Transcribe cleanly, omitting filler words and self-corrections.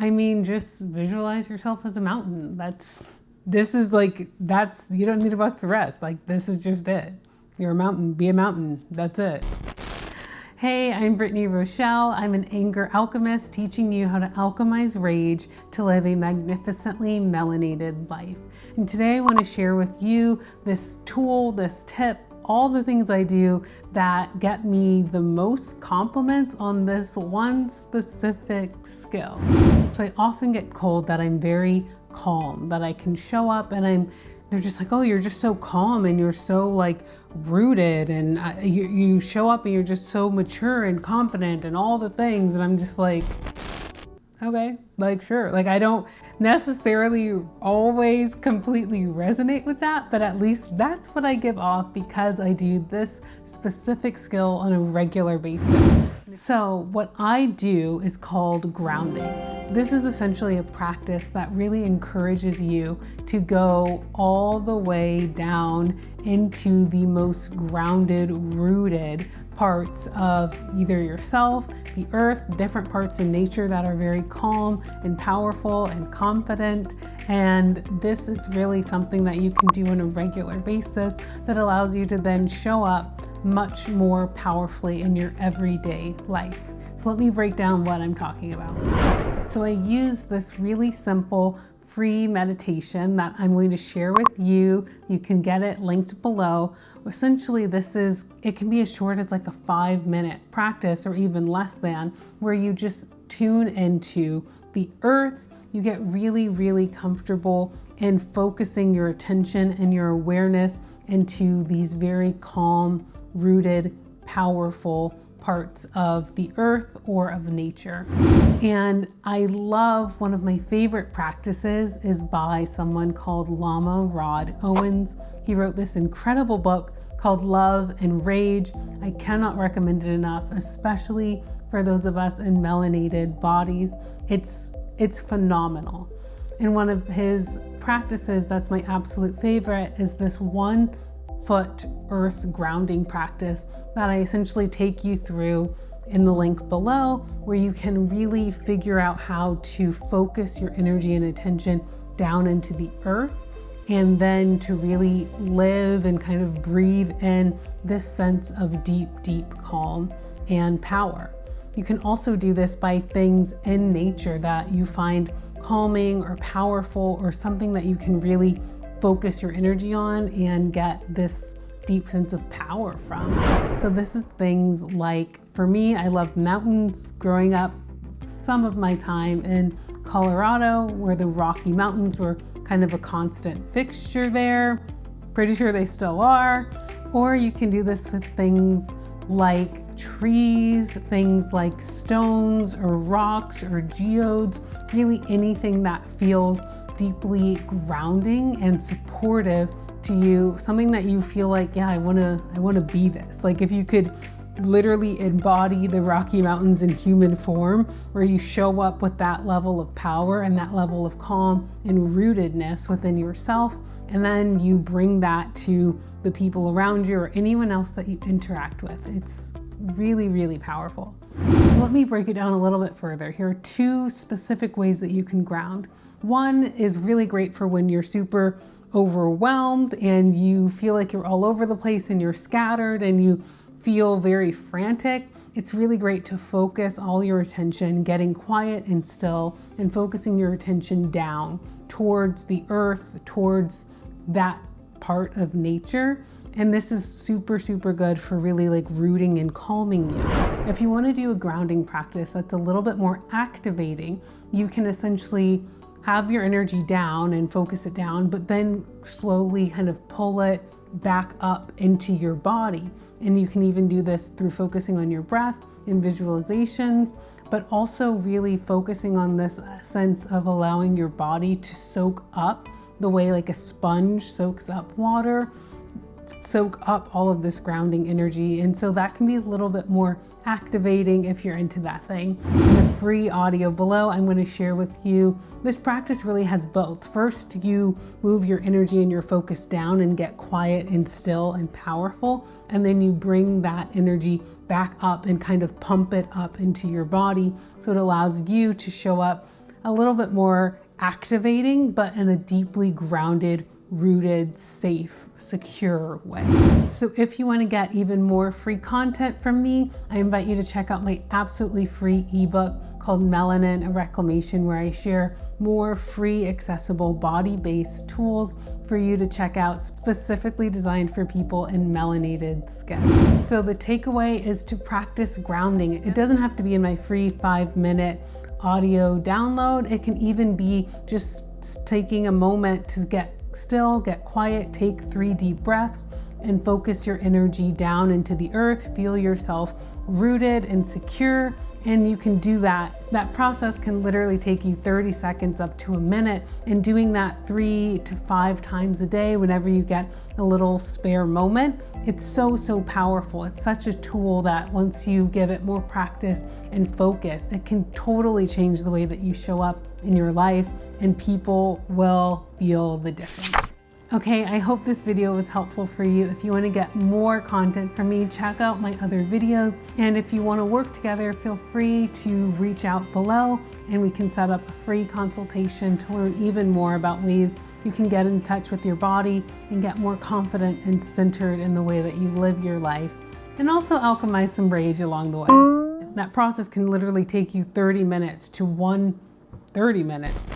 I mean, just visualize yourself as a mountain. You don't need to bust the rest. Like, this is just it. You're a mountain, be a mountain. That's it. Hey, I'm Brittany Rochelle. I'm an anger alchemist teaching you how to alchemize rage to live a magnificently melanated life. And today I want to share with you this tool, this tip, all the things I do that get me the most compliments on this one specific skill. So I often get told that I'm very calm, that I can show up and they're just like, oh, you're just so calm and you're so like rooted and you show up and you're just so mature and confident and all the things. And I'm just like, okay, like, sure. Like, I don't necessarily always completely resonate with that, but at least that's what I give off because I do this specific skill on a regular basis. So what I do is called grounding. This is essentially a practice that really encourages you to go all the way down into the most grounded, rooted parts of either yourself, the earth, different parts in nature that are very calm and powerful and confident. And this is really something that you can do on a regular basis that allows you to then show up much more powerfully in your everyday life. So let me break down what I'm talking about. So I use this really simple free meditation that I'm going to share with you. You can get it linked below. Essentially, it can be as short as like a 5-minute practice or even less than, where you just tune into the earth. You get really, really comfortable in focusing your attention and your awareness into these very calm, rooted, powerful parts of the earth or of nature. And I love, one of my favorite practices is by someone called Lama Rod Owens. He wrote this incredible book called Love and Rage. I cannot recommend it enough, especially for those of us in melanated bodies. It's phenomenal. And one of his practices that's my absolute favorite is this 1-foot earth grounding practice that I essentially take you through in the link below, where you can really figure out how to focus your energy and attention down into the earth, and then to really live and kind of breathe in this sense of deep, deep calm and power. You can also do this by things in nature that you find calming or powerful, or something that you can really focus your energy on and get this deep sense of power from. So this is things like, for me, I love mountains. Growing up, some of my time in Colorado, where the Rocky Mountains were kind of a constant fixture there. Pretty sure they still are. Or you can do this with things like trees, things like stones or rocks or geodes, really anything that feels deeply grounding and supportive to you, something that you feel like, yeah, I want to be this. Like, if you could literally embody the Rocky Mountains in human form, where you show up with that level of power and that level of calm and rootedness within yourself, and then you bring that to the people around you or anyone else that you interact with. It's really, really powerful. So let me break it down a little bit further. Here are 2 specific ways that you can ground. One is really great for when you're super overwhelmed and you feel like you're all over the place and you're scattered and you feel very frantic. It's really great to focus all your attention, getting quiet and still, and focusing your attention down towards the earth, towards that part of nature. And this is super, super good for really like rooting and calming you. If you want to do a grounding practice that's a little bit more activating, you can essentially have your energy down and focus it down, but then slowly kind of pull it back up into your body. And you can even do this through focusing on your breath and visualizations, but also really focusing on this sense of allowing your body to soak up the way like a sponge soaks up water, soak up all of this grounding energy. And so that can be a little bit more activating if you're into that thing. In the free audio below, I'm going to share with you, this practice really has both. First, you move your energy and your focus down and get quiet and still and powerful. And then you bring that energy back up and kind of pump it up into your body. So it allows you to show up a little bit more activating, but in a deeply grounded, rooted, safe, secure way. So if you want to get even more free content from me, I invite you to check out my absolutely free ebook called Melanin, a Reclamation, where I share more free, accessible, body-based tools for you to check out, specifically designed for people in melanated skin. So the takeaway is to practice grounding. It doesn't have to be in my free 5-minute audio download. It can even be just taking a moment to get still, get quiet, take 3 deep breaths, and focus your energy down into the earth. Feel yourself rooted and secure, and you can do that. That process can literally take you 30 seconds up to a minute, and doing that 3 to 5 times a day whenever you get a little spare moment. It's so powerful. It's such a tool that once you give it more practice and focus, it can totally change the way that you show up in your life, and people will feel the difference. Okay, I hope this video was helpful for you. If you want to get more content from me, check out my other videos. And if you want to work together, feel free to reach out below and we can set up a free consultation to learn even more about ways you can get in touch with your body and get more confident and centered in the way that you live your life, and also alchemize some rage along the way. That process can literally take you 30 minutes to 130 minutes.